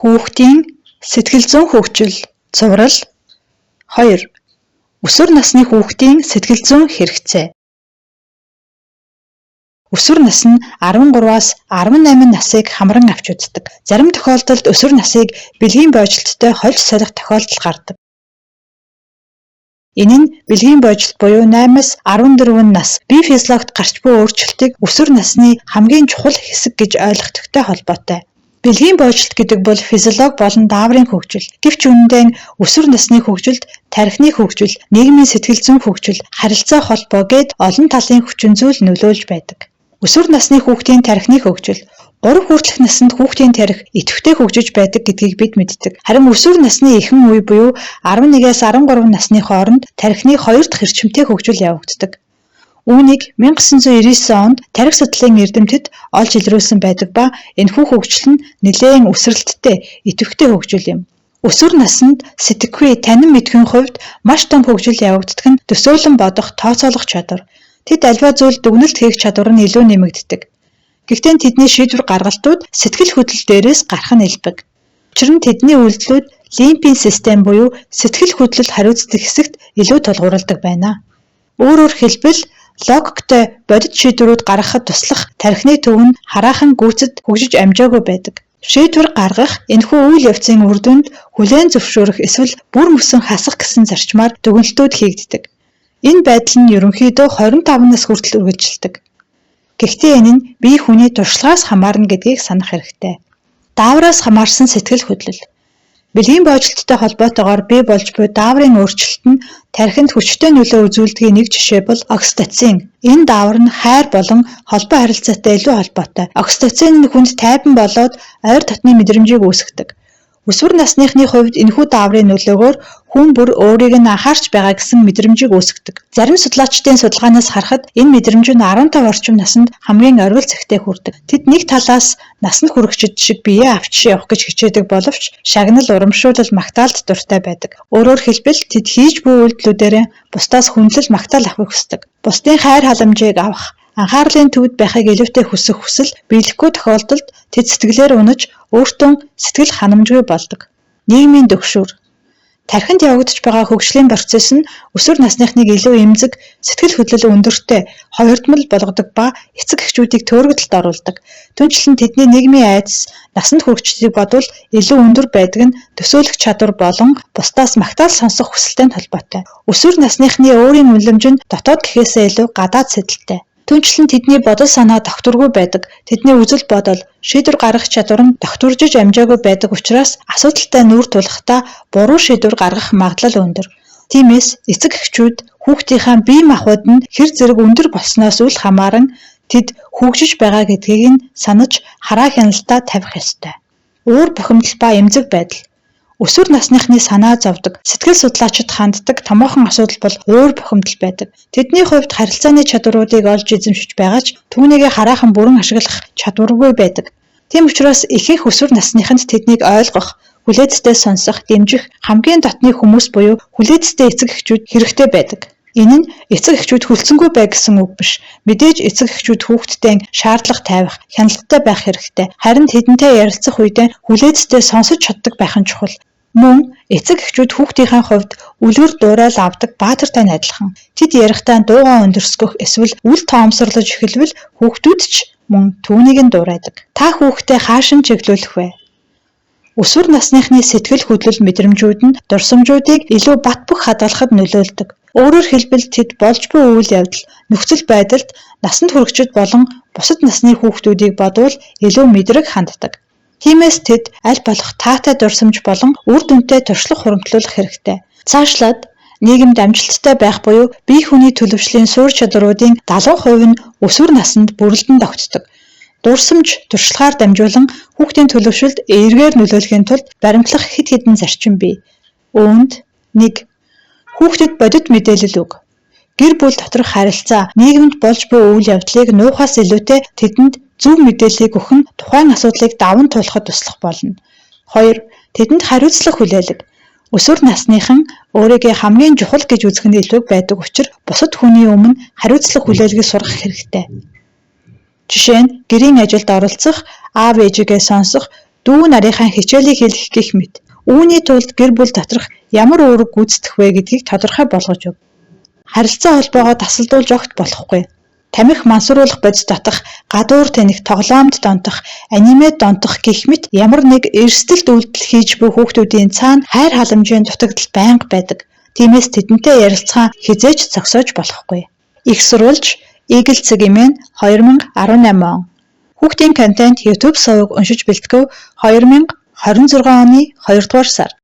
Хүүхдийн сэтгэл зүйн хөгжил цуврал 2. Өсвөр насны хүүхдийн сэтгэл зүйн хэрэгцээ. Өсвөр нас нь 13-аас 18 насыг хамран авч үздэг. Зарим тохиолдолд өсвөр насыг бэлгийн бойжилттой хольж солих тохиолдол гардаг. Энэ нь бэлгийн бойжилт буюу 8-аас 14 нас бие физиологт гарч буй өөрчлөлтийг өсвөр насны хамгийн чухал хэсэг гэж ойлгохдогтой холбоотой. Бэлгийн бойжилт гэдэг бол физиолог болон дааврын хөгжил. Гэвч үүндээ өсвөр насны хөгжилд тархины хөгжил, нийгмийн сэтгэл зүйн хөгжил, харилцаа холбоо гээд олон талын хүчин зүйл нөлөөлж байдаг. Өсвөр насны хүүхдийн тархины хөгжил 3 хүртэлх наснд хүүхдийн тархи идэвхтэй хөгжиж байдаг гэдгийг бид мэддэг. Харин өсвөр насны эхэн үе буюу 11-ээс 13 насны хооронд тархины 2 дахь эрчимтэй хөгжил явагддаг. Үүнийг 1999 онд тархи судлалын эрдэмтэд олж илрүүлсэн байдаг ба энэхүү хөгжил нь нэлээн өсрэлттэй, идэвхтэй хөгжил юм. Өсвөр наснд сэтгэхүй, танин мэдхийн хувьд маш том хөгжил явагддаг нь төсөөлөн бодох, тооцоолох чадвар. Тэд альва зүйл дүгнэлт хийх чадвар нь илүү нэмэгддэг. Гэхдээ тэдний шийдвэр гаргалтууд сэтгэл хөдлөл дээрээс гарах нь элбэг. Учир нь тэдний үйлдэлүүд лимбийн систем буюу сэтгэл хөдлөлд хариуцдаг хэсэгт илүү тулгуурладаг байна. Өөрөөр хэлбэл логиктой бодит шийдвэрүүд гаргахад туслах тархины төв нь хараахан гүйцэд хөгжиж амжаагүй байдаг. Шийдвэр гаргах энэхүү үйл явцын үр дүнд хүлээн зөвшөөрөх эсвэл бүр мөсөн хасах гэсэн зарчмаар дүгнэлтүүд хийгддэг. Энэ байдал нь ерөнхийдөө 25 нас хүртэл үргэлжилдэг. Гэхдээ энэ нь бие хүний туршлагаас хамаарна гэдгийг санах хэрэгтэй. Даавраас хамаарсан сэтгэл хөдлөл. Бэлгийн бойжилттой холбоотойгоор бий болж буй дааврын өөрчлөлт нь тархинд хүчтэй нөлөө үзүүлдэг нэг жишээ бол окситоцин. Энэ даавар нь хайр болон холбоо харилцаатай илүү холбоотой. Окситоцин нь хүнд тайван болоод ойр дотны мэдрэмжийг үүсгэдэг. Өсвөр насныхны хувьд энэхүү дааврын нөлөөгөөр хүн бүр өөрийг нь анхаарч байгаа гэсэн мэдрэмжийг үүсгэдэг. Зарим судлаачдын судалгаанаас харахад энэ мэдрэмж нь 15 орчим наснд хамгийн орвил цагтээ хүрдэг. Тэд нэг талаас насанд хүрэхчид шиг биеэ авч явах гэж хичээдэг боловч шагнал, урамшуулал, магтаалд дуртай байдаг. Өөрөөр хэлбэл тэд хийж буй үйлдэлүүдээр бусдаас хүндлэл, магтаал авахыг хүсдэг. Бусдын хайр халамжийг авах, анхаарлын төвд байхыг илүүтэй хүсэх хүсэл биелэхгүй тохиолдолд тэд сэтгэлээр унаж өөртөө сэтгэл ханамжгүй болдог. Нийгмийн дэвшүүр. Тархинд явагдаж байгаа хөгжлийн процесс нь өсвөр насныхныг илүү эмзэг, сэтгэл хөдлөл өндөртэй, хоёрдмол болгодог ба эцэг эхчүүдийг төөрөгдөлд оруулдаг. Түүнчлэн тэдний нийгмийн айдас насанд хүрэгчдийг бодвол илүү өндөр байдаг нь төсөөлөх чадвар болон бусдаас магтаал сонсох хүсэлтэй холбоотой. Өсвөр насныхны өөрийн үнэлэмж нь дотоод гэхээсээ илүү гадаад сэдэлтэй. Түүнчлэн тэдний бодол санаа тогтворгүй байдаг. Тэдний үзэл бодол, шийдвэр гаргах чадвар нь тогтворжиж амжаагүй байдаг учраас асуудалтай нүүр тулахдаа буруу шийдвэр гаргах магадлал өндөр. Тиймээс эцэг эхчүүд хүүхдийнхээ бие махбод нь хэр зэрэг өндөр болсноос үл хамааран тэд хөгжиж байгаа гэдгийг нь санаж хараа хяналтаа тавих ёстой. Уур бухимдал ба эмзэг байдал. Өсвөр насныхны санаа зовдөг, сэтгэл судлаачид ханддаг томоохон асуудал бол уур бухимдал байдаг. Тэдний хувьд харилцааны чадваруудыг олж эзэмшиж байгаа ч түүнийг хараахан бүрэн ашиглах чадваргүй байдаг. Тийм учраас ихэнх өсвөр насныханд тэднийг ойлгох, хүлээцтэй сонсох, дэмжих хамгийн дотны хүмүүс буюу хүлээцтэй эцэг эхчүүд хэрэгтэй байдаг. Энэ нь эцэг эхчүүд хүлцэнгүй бай гэсэн үг биш. Мэдээж эцэг эхчүүд хүүхдтэй шаардлага тавих, хяналттай байх хэрэгтэй. Харин тэдэнтэй ярилцах үедээ хүлээцтэй сонсож чаддаг байх нь чухал. Мөн эцэг эхчүүд хүүхдийнхээ хувьд үлгэр дуурайл авдаг баатартай адилхан. Тэд ярихдаа дуугаа өндөрсгөх эсвэл үл тоомсорлож эхэлвэл хүүхдүүд ч мөн түүнийг нь дуурайдаг. Та хүүхдээ хаашин чиглүүлэх вэ? Өсвөр насныхны сэтгэл хөдлөл мэдрэмжүүд нь дурсамжуудыг илүү бат бөх хадгалахад нөлөөлдөг. Өөрөөр хэлбэл тэд болж буй үйл явдал, нөхцөл байдалд насанд хүрэгчид болон бусад насны хүүхдүүдийг бодвол илүү мэдрэг ханддаг. Тиймээс тэд аль болох таатай дурсамж болон үр дүнтэй туршлага хуримтлуулах хэрэгтэй. Цаашлаад нийгэмд амжилттай байх буюу бие хүний төлөвшлийн суурь чадваруудын 70% нь өсвөр наснд бүрэлдэн тогтдог. Дурсамж туршлагаар дамжуулан хүүхдийн төлөвшөлд эргээр нөлөөлөхийн тулд баримтлах хэд хэдэн зарчим бий. Үүнд 1. Хүүхдэд бодит мэдээлэл өг. Гэр бүл доторх харилцаа, нийгэмд болж буй үйл явдлыг нуухаас илүүтэй тэдэнд зөв мэдээллийг өгөх нь тухайн асуудлыг даван туулахад туслах болно. 2. Тэдэнд хариуцлага хүлээлэг. Өсвөр насныхан өөрийгөө хамгийн чухал гэж үзэх нь илүү байдаг учраас бусад хүний өмнө хариуцлага хүлээлгийг сургах хэрэгтэй. Жишээ нь гэрийн ажилд оролцох, аав ээжигээ сонсох, дүү нарынхаа хичээлийг хэлэх гэх мэт. Үүний тулд гэр бүл доторх ямар үүрэг гүйцэтгэх вэ гэдгийг тодорхой болгож өг. Харилцаа холбоогоо тасалдуулж огт болохгүй. Тамхи мансууруулах бодис дотох, гадуур тэнэх, тоглоомд донтох, анимед донтох гэх мэт ямар нэг эрсдэлт үйлдэл хийж буй хүүхдүүдийн цаана хайр халамжийн дутагдал байнга байдаг. Тиймээс тэдэнтэй ярилцахаа хизээж зогсоож болохгүй. Их сурвалж Eagle Цэгийн 2018 он. Хүүхдийн контент YouTube суваг уншиж бэлтгэв 2026 оны 2 дугаар сар.